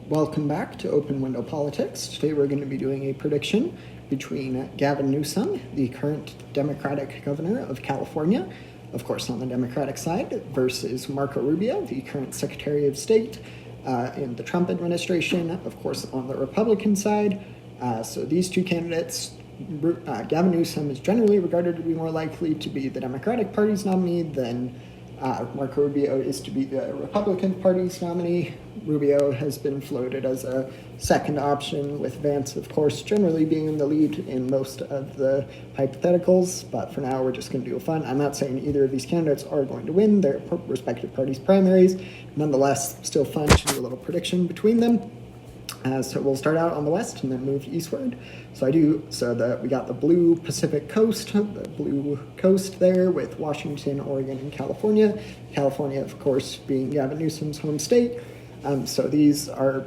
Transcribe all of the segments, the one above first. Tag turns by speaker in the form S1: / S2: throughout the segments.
S1: Welcome back to Open Window Politics. Today we're going to be doing a prediction between Gavin Newsom, the current Democratic governor of California, of course on the Democratic side, versus Marco Rubio, the current Secretary of State in the Trump administration, of course on the Republican side. So these two candidates, Gavin Newsom is generally regarded to be more likely to be the Democratic Party's nominee than Marco Rubio is to be the Republican Party's nominee. Rubio has been floated as a second option, with Vance, of course, generally being in the lead in most of the hypotheticals, but for now we're just going to do a fun. I'm not saying either of these candidates are going to win their respective parties' primaries. Nonetheless, still fun to do a little prediction between them. So we'll start out on the west and then move eastward. We got the blue Pacific coast, the blue coast there with Washington, Oregon, and California. California, of course, being Gavin Newsom's home state. So these are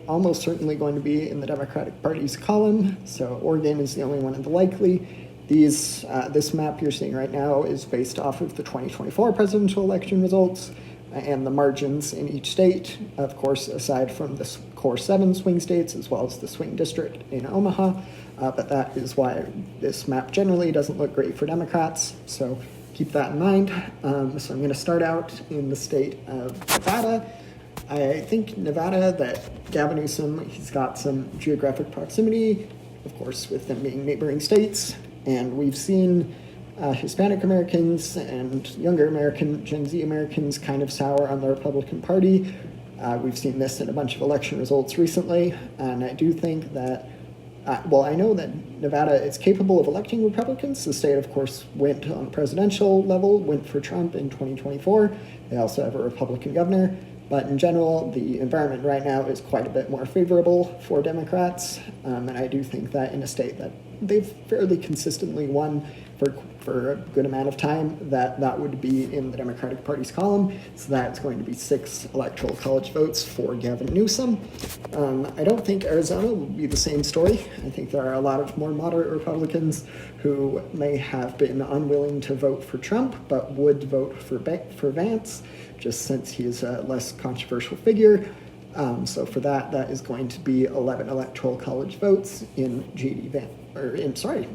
S1: almost certainly going to be in the Democratic Party's column. So Oregon is the only one of the likely. This map you're seeing right now is based off of the 2024 presidential election results and the margins in each state, of course, aside from the core 7 swing states, as well as the swing district in Omaha. But that is why this map generally doesn't look great for Democrats. So keep that in mind. So I'm going to start out in the state of Nevada. I think Nevada, that Gavin Newsom, he's got some geographic proximity, of course, with them being neighboring states. And we've seen Hispanic Americans and younger Gen Z Americans kind of sour on the Republican Party. We've seen this in a bunch of election results recently, and I do think that, I know that Nevada is capable of electing Republicans. The state, of course, went on the presidential level, went for Trump in 2024. They also have a Republican governor. But in general, the environment right now is quite a bit more favorable for Democrats, and I do think that in a state that they've fairly consistently won for a good amount of time, that would be in the Democratic Party's column. So that's going to be 6 electoral college votes for Gavin Newsom. I don't think Arizona will be the same story. I think there are a lot of more moderate Republicans who may have been unwilling to vote for Trump, but would vote for Vance, just since he is a less controversial figure. So for that is going to be 11 electoral college votes in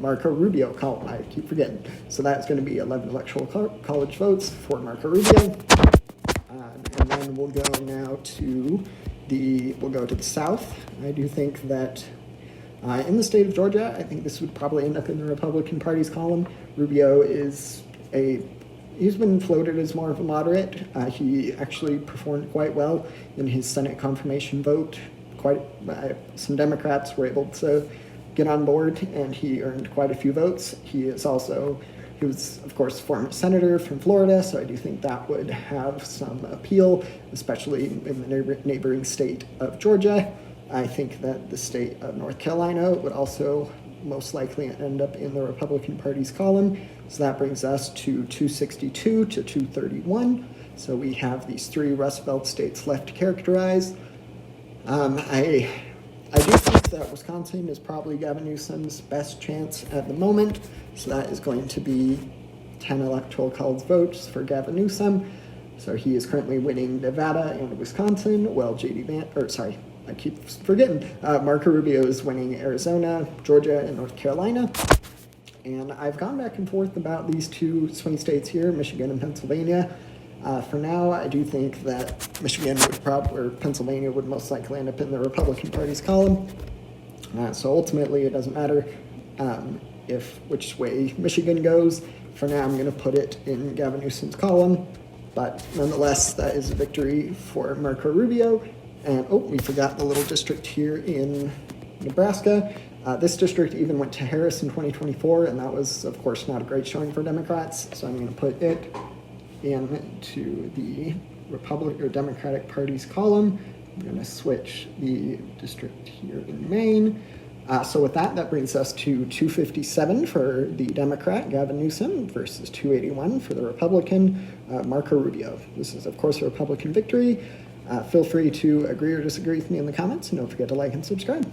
S1: Marco Rubio column. I keep forgetting. So that's going to be 11 electoral college votes for Marco Rubio. And then we'll go to the south. I do think that in the state of Georgia, I think this would probably end up in the Republican Party's column. Rubio he's been floated as more of a moderate. He actually performed quite well in his Senate confirmation vote. Some Democrats were able to get on board, and he earned quite a few votes. He was, of course, a former senator from Florida, so I do think that would have some appeal, especially in the neighboring state of Georgia. I think that the state of North Carolina would also most likely end up in the Republican Party's column. So that brings us to 262 to 231. So we have these 3 Rust Belt states left to characterize. I do think that Wisconsin is probably Gavin Newsom's best chance at the moment. So that is going to be 10 electoral college votes for Gavin Newsom. So he is currently winning Nevada and Wisconsin, while I keep forgetting. Marco Rubio is winning Arizona, Georgia, and North Carolina. And I've gone back and forth about these 2 swing states here, Michigan and Pennsylvania. For now, I do think that Pennsylvania would most likely end up in the Republican Party's column. So ultimately, it doesn't matter which way Michigan goes. For now, I'm going to put it in Gavin Newsom's column. But nonetheless, that is a victory for Marco Rubio. And we forgot the little district here in Nebraska. This district even went to Harris in 2024, and that was, of course, not a great showing for Democrats. So I'm going to put it into the Democratic Party's column. I'm going to switch the district here in Maine. So with that brings us to 257 for the Democrat, Gavin Newsom, versus 281 for the Republican, Marco Rubio. This is, of course, a Republican victory. Feel free to agree or disagree with me in the comments, and don't forget to like and subscribe.